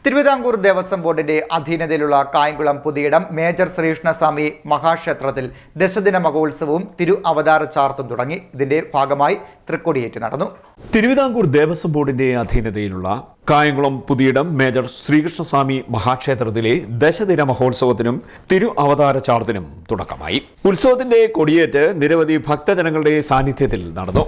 തിരുവിതാംകൂർ ദേവസ്വം ബോർഡിന്റെ അധീനതയിലുള്ള കായംകുളം പുതിയിടം മേജർ ശ്രീകൃഷ്ണസ്വാമി മഹാക്ഷേത്രത്തിൽ ദശദിന മഹോത്സവവും തിരു അവതാര ചാർത്തും തുടങ്ങി. ഇതിന്റെ ഭാഗമായി തൃക്കൊടിയേറ്റ് നടന്നു. തിരുവിതാംകൂർ ദേവസ്വം ബോർഡിന്റെ അധീനതയിലുള്ള കായംകുളം പുതിയിടം മേജർ ശ്രീകൃഷ്ണസ്വാമി മഹാക്ഷേത്രത്തിലെ ദശദിന മഹോത്സവത്തിനും തിരു അവതാര ചാർത്തിനും തുടക്കമായി. ഉത്സവത്തിന്റെ കൊടിയേറ്റ് നിരവധി ഭക്തജനങ്ങളുടെ സാന്നിധ്യത്തിൽ നടന്നു.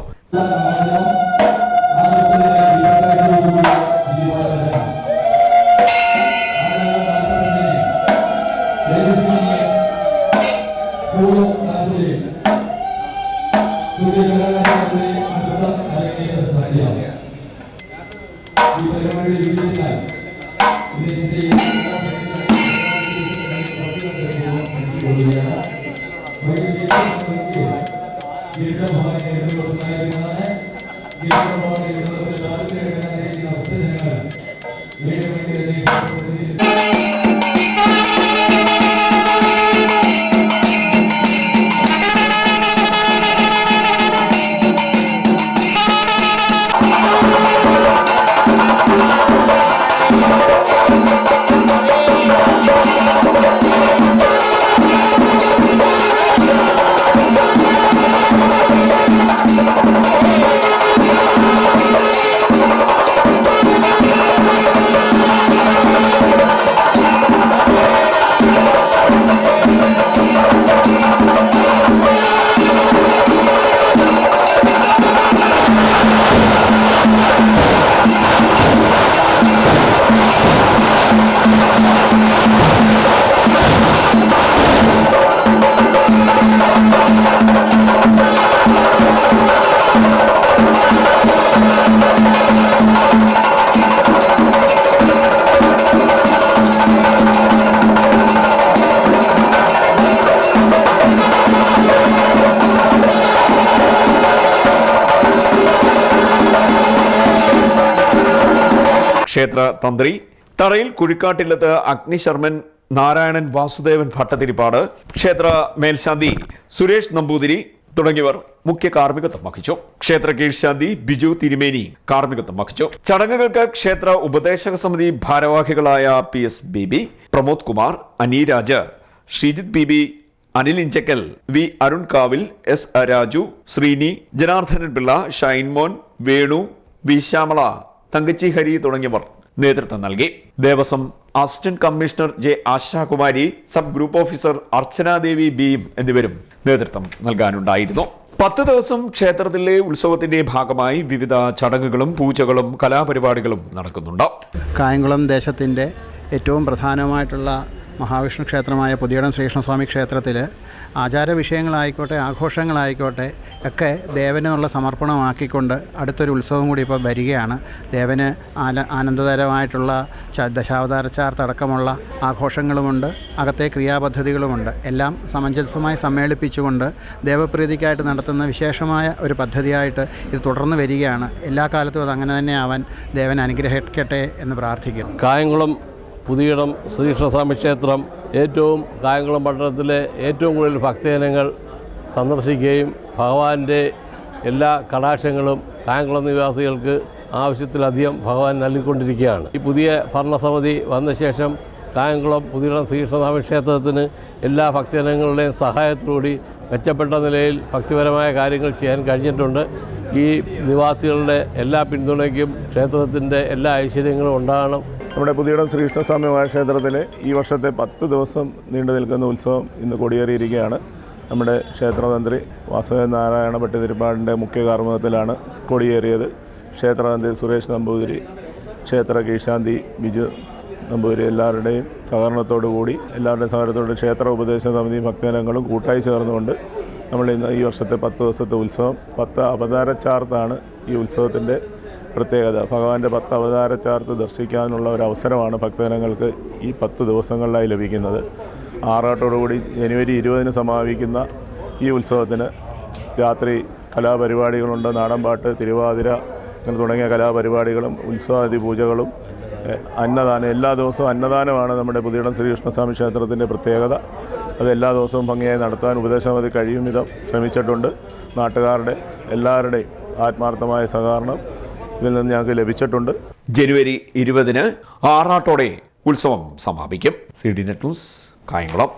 ക്ഷേത്ര തന്ത്രി തറയിൽ കുഴിക്കാട്ടില്ലത്ത് അഗ്നിശർമ്മൻ നാരായണൻ വാസുദേവൻ ഭട്ടതിരിപ്പാട്, ക്ഷേത്ര മേൽശാന്തി സുരേഷ് നമ്പൂതിരി തുടങ്ങിയവർ മുഖ്യ കാർമ്മികത്വം വഹിച്ചു. ക്ഷേത്ര കീഴ്ശാന്തി ബിജു തിരുമേനി കാർമ്മികത്വം വഹിച്ചു. ചടങ്ങുകൾക്ക് ക്ഷേത്ര ഉപദേശക സമിതി ഭാരവാഹികളായ PS Baby, Pramod Kumar, Aneeraj, Sreejith Bibi, Anil Inchakkal, V Arun Kavil, S Raju, Sreeni, Janardhanan Pillai, Shinemon, Venu, V Shyamala, Thankachi Hari തുടങ്ങിയവർ നേതൃത്വം നൽകി. Devaswom assistant commissioner J Ashakumari, sub group officer Archanadevi B എന്നിവരും നേതൃത്വം നൽകാനുണ്ടായിരുന്നു. 10 ദിവസം ക്ഷേത്രത്തിലെ ഉത്സവത്തിന്റെ ഭാഗമായി വിവിധ ചടങ്ങുകളും പൂജകളും കലാപരിപാടികളും നടക്കുന്നുണ്ട്. കായംകുളം ദേശത്തിന്റെ ഏറ്റവും പ്രധാനമായിട്ടുള്ള മഹാവിഷ്ണു ക്ഷേത്രമായ പുതിയിടം ശ്രീകൃഷ്ണസ്വാമി ക്ഷേത്രത്തിൽ ആചാര വിഷയങ്ങളായിക്കോട്ടെ ആഘോഷങ്ങളായിക്കോട്ടെ ഒക്കെ ദേവനുള്ള സമർപ്പണമാക്കിക്കൊണ്ട് അടുത്തൊരു ഉത്സവം കൂടി ഇപ്പോൾ വരികയാണ്. ദേവന് ആനന്ദകരമായിട്ടുള്ള ദശാവതാര ചാർത്തടക്കമുള്ള ആഘോഷങ്ങളുമുണ്ട്, അകത്തെ ക്രിയാപദ്ധതികളുമുണ്ട്. എല്ലാം സമഞ്ജസമായി സമ്മേളിപ്പിച്ചുകൊണ്ട് ദേവപ്രീതിക്കായിട്ട് നടത്തുന്ന വിശേഷമായ ഒരു പദ്ധതിയായിട്ട് ഇത് തുടർന്ന് വരികയാണ്. എല്ലാ കാലത്തും അത് അങ്ങനെ തന്നെ ആവാൻ ദേവൻ അനുഗ്രഹിക്കട്ടെ എന്ന് പ്രാർത്ഥിക്കും. കായംകുളം പുതിയിടം ശ്രീകൃഷ്ണസ്വാമി ക്ഷേത്രം കായംകുളം പട്ടണത്തിലെ ഏറ്റവും കൂടുതൽ ഭക്തജനങ്ങൾ സന്ദർശിക്കുകയും ഭഗവാന്റെ എല്ലാ കടാക്ഷങ്ങളും കായംകുളം നിവാസികൾക്ക് ആവശ്യത്തിലധികം ഭഗവാൻ നൽകിക്കൊണ്ടിരിക്കുകയാണ്. ഈ പുതിയ ഭരണസമിതി വന്ന ശേഷം കായംകുളം പുതിയിടം ശ്രീകൃഷ്ണസ്വാമി ക്ഷേത്രത്തിന് എല്ലാ ഭക്തജനങ്ങളുടെയും സഹായത്തോടുകൂടി മെച്ചപ്പെട്ട നിലയിൽ ഭക്തിപരമായ കാര്യങ്ങൾ ചെയ്യാൻ കഴിഞ്ഞിട്ടുണ്ട്. ഈ നിവാസികളുടെ എല്ലാ പിന്തുണയ്ക്കും ക്ഷേത്രത്തിൻ്റെ എല്ലാ ഐശ്വര്യങ്ങളും ഉണ്ടാകണം. നമ്മുടെ പുതിയിടം ശ്രീകൃഷ്ണസ്വാമി മഹാക്ഷേത്രത്തിലെ ഈ വർഷത്തെ 10 ദിവസം നീണ്ടു നിൽക്കുന്ന ഉത്സവം ഇന്ന് കൊടിയേറിയിരിക്കുകയാണ്. നമ്മുടെ ക്ഷേത്രതന്ത്രി വാസുദേവൻ നാരായണ ഭട്ടതിരിപ്പാടിൻ്റെ മുഖ്യ കാർമ്മികത്തിലാണ് കൊടിയേറിയത്. ക്ഷേത്രതന്ത്രി സുരേഷ് നമ്പൂതിരി, ക്ഷേത്ര കീഴ്ശാന്തി ബിജു നമ്പൂതിരി എല്ലാവരുടെയും സഹകരണത്തോടുകൂടി ക്ഷേത്ര ഉപദേശ സമിതി ഭക്തജനങ്ങളും കൂട്ടായി ചേർന്നുകൊണ്ട് നമ്മൾ ഇന്ന് ഈ വർഷത്തെ 10 ദിവസത്തെ ഉത്സവം 10 അവതാര ചാർത്താണ് ഈ ഉത്സവത്തിൻ്റെ പ്രത്യേകത. ഭഗവാന്റെ 10 അവതാര ചാർത്ത് ദർശിക്കാനുള്ള ഒരു അവസരമാണ് ഭക്തജനങ്ങൾക്ക് ഈ 10 ദിവസങ്ങളിലായി ലഭിക്കുന്നത്. ആറാട്ടോടുകൂടി ജനുവരി 20 സമാപിക്കുന്ന ഈ ഉത്സവത്തിന് രാത്രി കലാപരിപാടികളുണ്ട്. നാടൻപാട്ട്, തിരുവാതിര തുടങ്ങിയ കലാപരിപാടികളും ഉത്സവാദി പൂജകളും അന്നദാനം. എല്ലാ ദിവസവും അന്നദാനമാണ് നമ്മുടെ പുതിയിടം ശ്രീകൃഷ്ണസ്വാമി ക്ഷേത്രത്തിൻ്റെ പ്രത്യേകത. അത് എല്ലാ ദിവസവും ഭംഗിയായി നടത്താൻ ഉപദേശസമിതി കഴിയും വിധം ശ്രമിച്ചിട്ടുണ്ട്. നാട്ടുകാരുടെ എല്ലാവരുടെയും ആത്മാർത്ഥമായ സഹകരണം ഇതിൽ നിന്ന് ഞങ്ങൾക്ക് ലഭിച്ചിട്ടുണ്ട്. ജനുവരി 20-ന് ആറാട്ടോടെ ഉത്സവം സമാപിക്കും. CDNet news, Kayamkulam.